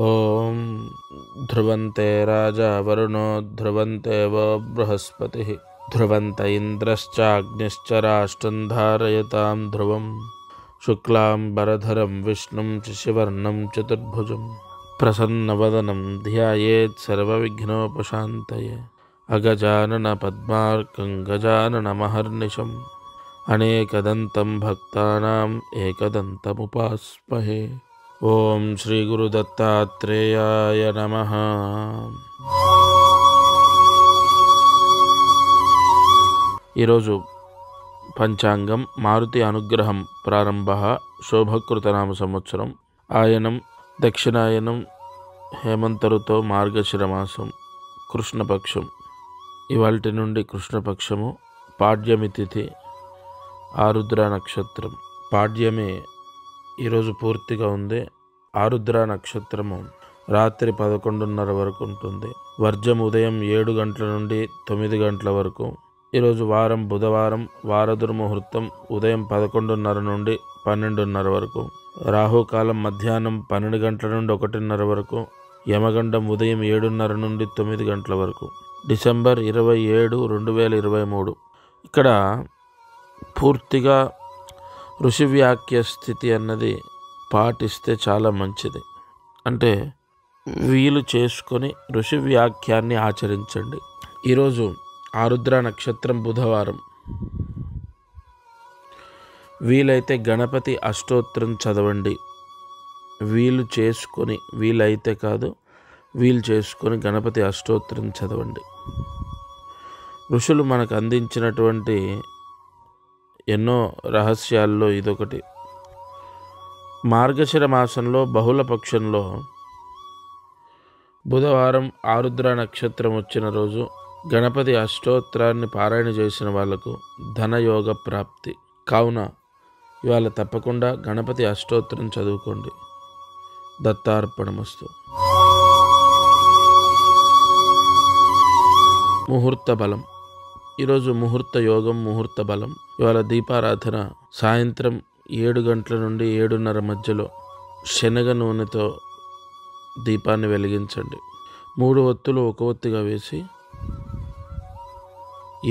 ఓం ధ్రువంతే రాజా వరుణో ధ్రువంతే వో బృహస్పతి ధ్రువంత ఇంద్రశ్చాగ్నిశ్చ రాష్ట్రం ధారయతాం ధ్రువం శుక్లాంబరధరం విష్ణుం శశివర్ణం చతుర్భుజం ప్రసన్నవదనం ధ్యాయేత్ సర్వవిఘ్నోపశాంతయే అగజానన పద్మార్కం గజాననమహర్నిశం అనేకదంతం భక్తానాం ఏకదంతముపాస్మహే. ఓం శ్రీ గురు దత్తాత్రేయాయ నమః. ఈరోజు పంచాంగం మారుతి అనుగ్రహం ప్రారంభ శోభకృతనామ సంవత్సరం ఆయనం దక్షిణాయనం హేమంత ఋతో మార్గశిర మాసం కృష్ణపక్షం. ఇవాల్టి నుండి కృష్ణపక్షము పాడ్యమి తిథి ఆరుద్ర నక్షత్రం. పాడ్యమి ఈరోజు పూర్తిగా ఉంది. ఆరుద్ర నక్షత్రము రాత్రి 11:30 వరకు ఉంటుంది. వర్జం ఉదయం 7 గంటల నుండి 9 గంటల వరకు. ఈరోజు వారం బుధవారం. వారదుర్ముహూర్తం ఉదయం 11:30 నుండి 12:30 వరకు. రాహుకాలం మధ్యాహ్నం 12 గంటల నుండి 1:30 వరకు. యమగండం ఉదయం 7:30 నుండి 9 గంటల వరకు. డిసెంబర్ 27, 2023. ఇక్కడ పూర్తిగా ఋషివ్యాఖ్య స్థితి అన్నది పాటిస్తే చాలా మంచిది. అంటే వీలు చేసుకొని ఋషివ్యాఖ్యాన్ని ఆచరించండి. ఈరోజు ఆరుద్ర నక్షత్రం బుధవారం. వీలైతే గణపతి అష్టోత్తరం చదవండి. వీలైతే కాదు, వీలు చేసుకొని గణపతి అష్టోత్తరం చదవండి. ఋషులు మనకు అందించినటువంటి ఎన్నో రహస్యాల్లో ఇదొకటి. మార్గశిర మాసంలో బహుళ పక్షంలో బుధవారం ఆరుద్ర నక్షత్రం వచ్చిన రోజు గణపతి అష్టోత్తరాన్ని పారాయణ చేసిన వాళ్లకు ధనయోగ ప్రాప్తి. కావున ఇవాళ తప్పకుండా గణపతి అష్టోత్తరం చదువుకోండి. దత్తార్పణమస్తు. ముహూర్త బలం. ఈరోజు ముహూర్త యోగం, ముహూర్త బలం. ఇవాళ దీపారాధన సాయంత్రం 7 గంటల నుండి 7:30 మధ్యలో శనగ నూనెతో దీపాన్ని వెలిగించండి. 3 ఒత్తులు ఒక ఒత్తిగా వేసి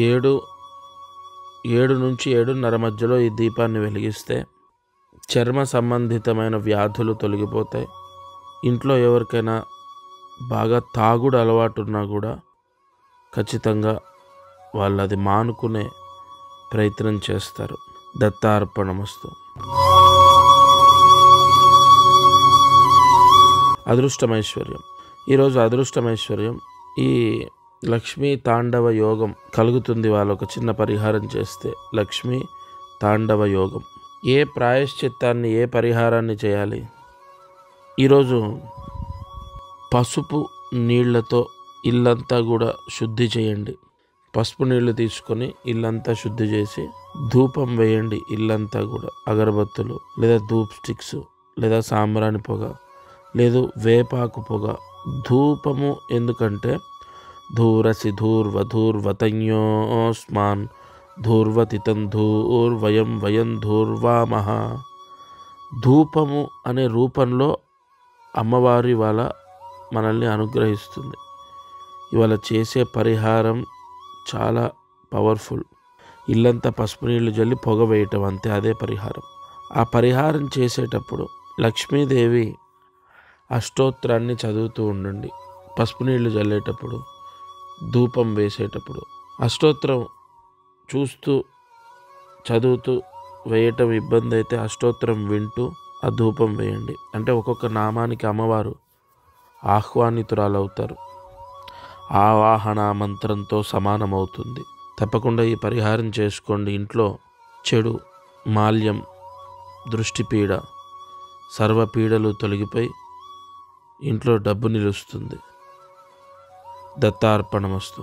7 నుంచి 7:30 మధ్యలో ఈ దీపాన్ని వెలిగిస్తే చర్మ సంబంధితమైన వ్యాధులు తొలగిపోతాయి. ఇంట్లో ఎవరికైనా బాగా తాగుడు అలవాటు ఉన్నా కూడా ఖచ్చితంగా వాళ్ళు అది మానుకునే ప్రయత్నం చేస్తారు. దత్తార్పణమస్తు. అదృష్టమైశ్వర్యం. ఈరోజు అదృష్టమైశ్వర్యం. ఈ లక్ష్మీ తాండవ యోగం కలుగుతుంది. వాళ్ళు ఒక చిన్న పరిహారం చేస్తే లక్ష్మీ తాండవ యోగం. ఏ ప్రాయశ్చిత్తాన్ని, ఏ పరిహారాన్ని చేయాలి? ఈరోజు పసుపు నీళ్లతో ఇల్లంతా కూడా శుద్ధి చేయండి. పసుపు నీళ్లు తీసుకొని ఇల్లంతా శుద్ధి చేసి ధూపం వేయండి. ఇల్లంతా కూడా అగరబత్తులు లేదా ధూప్ స్టిక్స్ లేదా సాంబ్రాణి పొగ లేదు వేపాకు పొగ. ధూపము ఎందుకంటే ధూరసి ధూర్వధూర్వతన్యోస్మాన్ ధూర్వతితం ధూర్వయం వయం ధూర్వామహ. ధూపము అనే రూపంలో అమ్మవారి వాళ్ళ మనల్ని అనుగ్రహిస్తుంది. ఇవాళ చేసే పరిహారం చాలా పవర్ఫుల్. ఇల్లంతా పసుపు నీళ్లు జల్లి పొగ వేయటం, అంతే, అదే పరిహారం. ఆ పరిహారం చేసేటప్పుడు లక్ష్మీదేవి అష్టోత్తరాన్ని చదువుతూ ఉండండి. పసుపు నీళ్లు జల్లేటప్పుడు, ధూపం వేసేటప్పుడు అష్టోత్తరం చూస్తూ చదువుతూ వేయటం ఇబ్బంది అయితే అష్టోత్తరం వింటూ ఆ ధూపం వేయండి. అంటే ఒక్కొక్క నామానికి అమ్మవారు ఆహ్వానితురాలవుతారు. ఆవాహన మంత్రంతో సమానమవుతుంది. తప్పకుండా ఈ పరిహారం చేసుకోండి. ఇంట్లో చెడు, మాల్యం, దృష్టిపీడ, సర్వపీడలు తొలగిపోయి ఇంట్లో డబ్బు నిలుస్తుంది. దత్తార్పణమస్తు.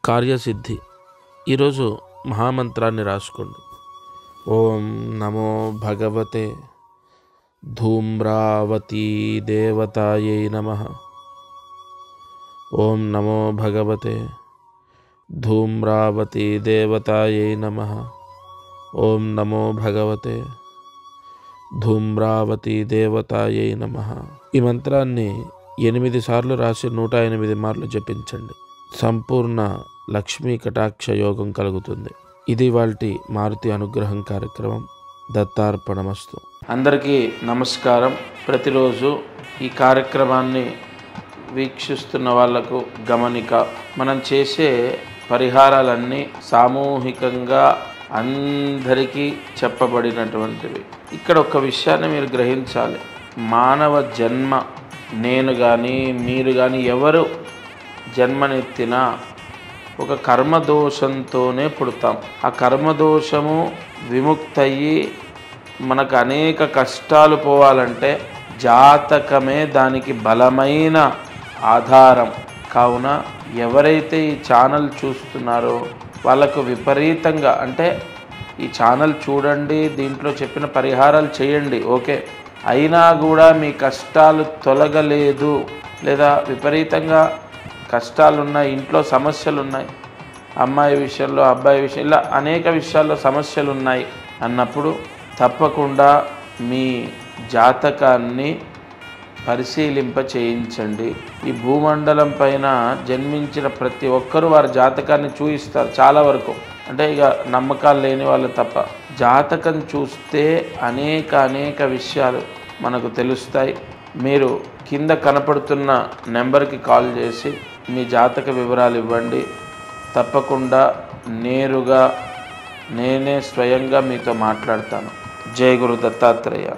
కార్యసిద్ధి. ఈరోజు మహామంత్రాన్ని రాసుకోండి. ఓం నమో భగవతే ధూమ్రావతీ దేవతాయై నమః. ఓం నమో భగవతే ధూమ్రావతీ దేవతాయై నమః. ఓం నమో భగవతే ధూమ్రావతి దేవతాయై నమః. ఈ మంత్రాన్ని 8 సార్లు రాసి 108 మార్లు జపించండి. సంపూర్ణ లక్ష్మీ కటాక్ష యోగం కలుగుతుంది. ఇది వాల్టి మారుతి అనుగ్రహం కార్యక్రమం. దత్తార్పణమస్తు. అందరికీ నమస్కారం. ప్రతిరోజు ఈ కార్యక్రమాన్ని వీక్షిస్తున్న వాళ్లకు గమనిక, మనం చేసే పరిహారాలన్నీ సామూహికంగా అందరికీ చెప్పబడినటువంటివి. ఇక్కడ ఒక విషయాన్ని మీరు గ్రహించాలి. మానవ జన్మ, నేను కానీ మీరు కానీ ఎవరు జన్మనెత్తినా ఒక కర్మదోషంతోనే పుడతాం. ఆ కర్మదోషము విముక్తయ్యి మనకు అనేక కష్టాలు పోవాలంటే జాతకమే దానికి బలమైన ఆధారం. కావున ఎవరైతే ఈ ఛానల్ చూస్తున్నారో వాళ్ళకు విపరీతంగా, అంటే ఈ ఛానల్ చూడండి, దీంట్లో చెప్పిన పరిహారాలు చేయండి, ఓకే, అయినా కూడా మీ కష్టాలు తొలగలేదు, లేదా విపరీతంగా కష్టాలున్నాయి, ఇంట్లో సమస్యలు ఉన్నాయి, అమ్మాయి విషయంలో అబ్బాయి విషయం, ఇలా అనేక విషయాల్లో సమస్యలు ఉన్నాయి అన్నప్పుడు తప్పకుండా మీ జాతకాన్ని పరిశీలింప చేయించండి. ఈ భూమండలం పైన జన్మించిన ప్రతి ఒక్కరూ వారి జాతకాన్ని చూయిస్తారు చాలా వరకు, అంటే ఇక నమ్మకాలు లేని వాళ్ళు తప్ప. జాతకం చూస్తే అనేక విషయాలు మనకు తెలుస్తాయి. మీరు కింద కనపడుతున్న నెంబర్కి కాల్ చేసి మీ జాతక వివరాలు ఇవ్వండి. తప్పకుండా నేరుగా నేనే స్వయంగా మీతో మాట్లాడతాను. జై గురు దత్తాత్రేయ.